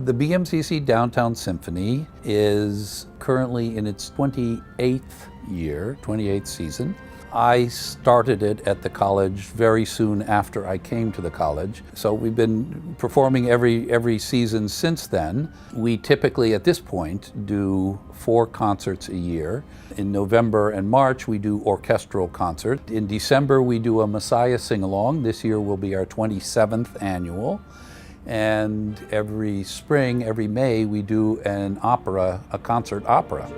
The BMCC Downtown Symphony is currently in its 28th year, 28th season. I started it at the college very soon after I came to the college. So we've been performing every season since then. We typically, at this point, do 4 concerts a year. In November and March, we do orchestral concert. In December, we do a Messiah sing-along. This year will be our 27th annual. And every spring, every May, we do an opera, a concert opera.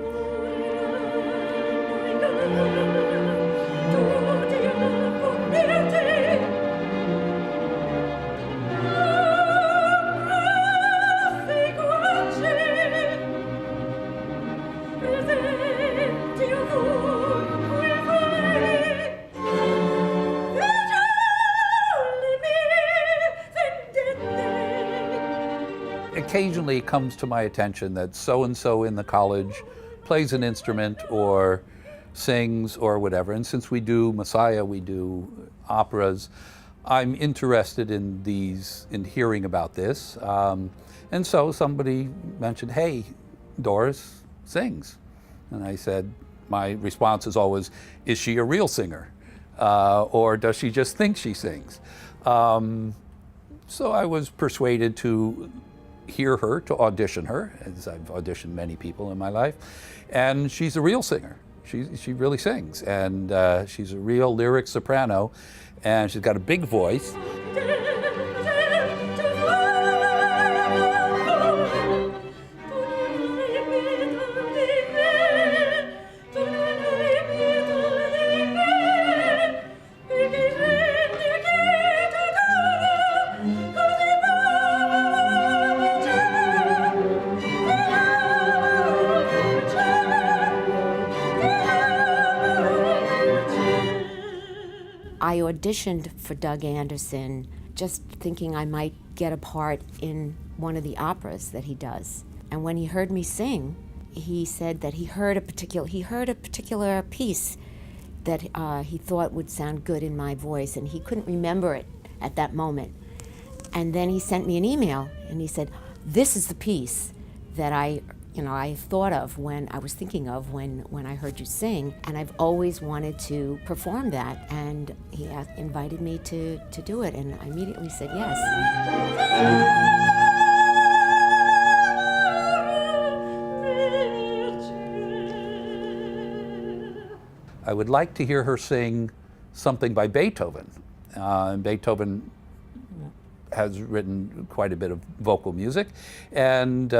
Occasionally it comes to my attention that so-and-so in the college plays an instrument or sings or whatever. And since we do Messiah, we do operas, I'm interested in hearing about this. And so somebody mentioned, hey, Doris sings. And I said, my response is always, is she a real singer? Or does she just think she sings? So I was persuaded to hear her, to audition her, as I've auditioned many people in my life, and she's a real singer. She really sings, and she's a real lyric soprano, and she's got a big voice. I auditioned for Doug Anderson just thinking I might get a part in one of the operas that he does. And when he heard me sing, he said that he heard a particular piece that he thought would sound good in my voice, and he couldn't remember it at that moment. And then he sent me an email, and he said, this is the piece that I thought of when I was thinking of when I heard you sing, and I've always wanted to perform that. And he invited me to do it, and I immediately said yes. I would like to hear her sing something by Beethoven. Beethoven has written quite a bit of vocal music, and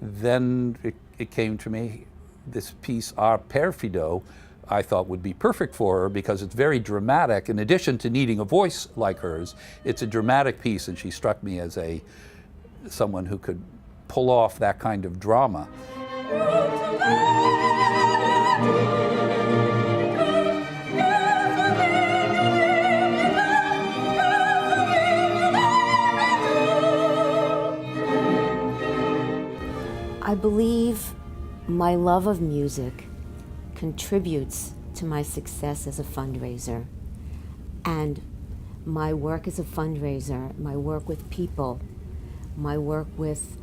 then it came to me, this piece, Ar Perfido, I thought would be perfect for her because it's very dramatic. In addition to needing a voice like hers, it's a dramatic piece, and she struck me as someone who could pull off that kind of drama. I believe my love of music contributes to my success as a fundraiser. And my work as a fundraiser, my work with people, my work with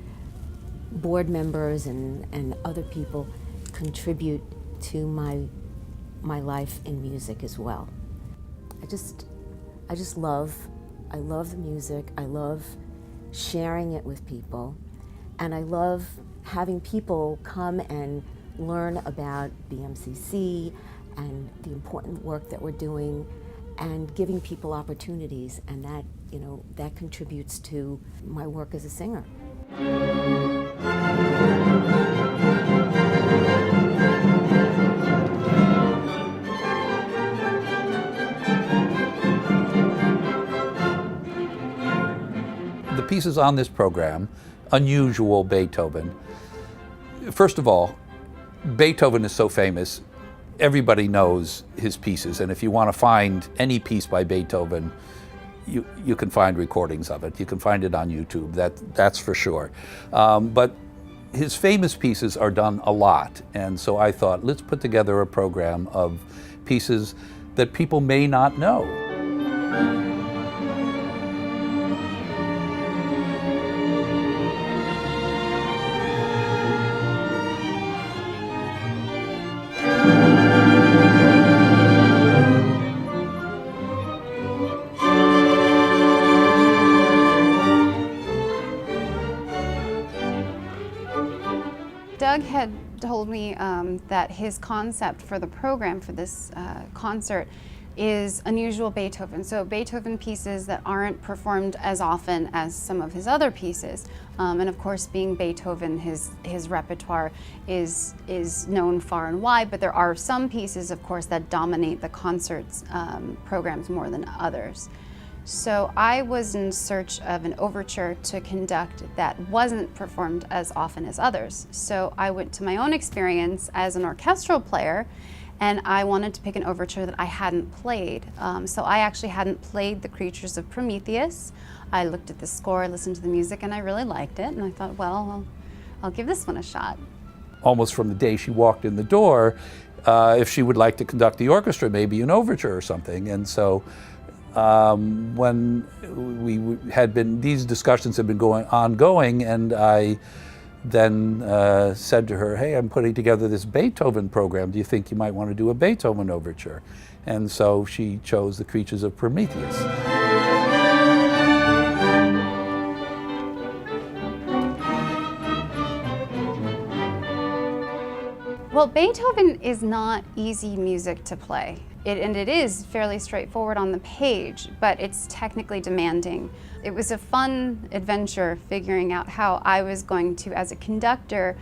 board members and other people contribute to my life in music as well. I love the music, I love sharing it with people, and I love having people come and learn about BMCC and the important work that we're doing, and giving people opportunities, and that contributes to my work as a singer. The pieces on this program, unusual Beethoven. First of all, Beethoven is so famous, everybody knows his pieces, and if you want to find any piece by Beethoven, you can find recordings of it. You can find it on YouTube, that's for sure. But his famous pieces are done a lot, and so I thought, let's put together a program of pieces that people may not know. Doug had told me that his concept for the program for this concert is unusual Beethoven. So Beethoven pieces that aren't performed as often as some of his other pieces. And of course, being Beethoven, his repertoire is known far and wide, but there are some pieces, of course, that dominate the concerts programs more than others. So I was in search of an overture to conduct that wasn't performed as often as others. So I went to my own experience as an orchestral player, and I wanted to pick an overture that I hadn't played. So I actually hadn't played The Creatures of Prometheus. I looked at the score, listened to the music, and I really liked it. And I thought, well, I'll give this one a shot. Almost from the day she walked in the door, if she would like to conduct the orchestra, maybe an overture or something. And so when these discussions had been ongoing, and I then said to her, hey, I'm putting together this Beethoven program. Do you think you might want to do a Beethoven overture? And so she chose The Creatures of Prometheus. Well, Beethoven is not easy music to play. And it is fairly straightforward on the page, but it's technically demanding. It was a fun adventure figuring out how I was going to, as a conductor,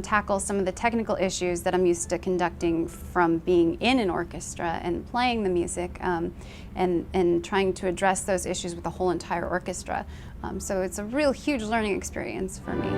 tackle some of the technical issues that I'm used to conducting from being in an orchestra and playing the music, and trying to address those issues with the whole entire orchestra. So it's a real huge learning experience for me.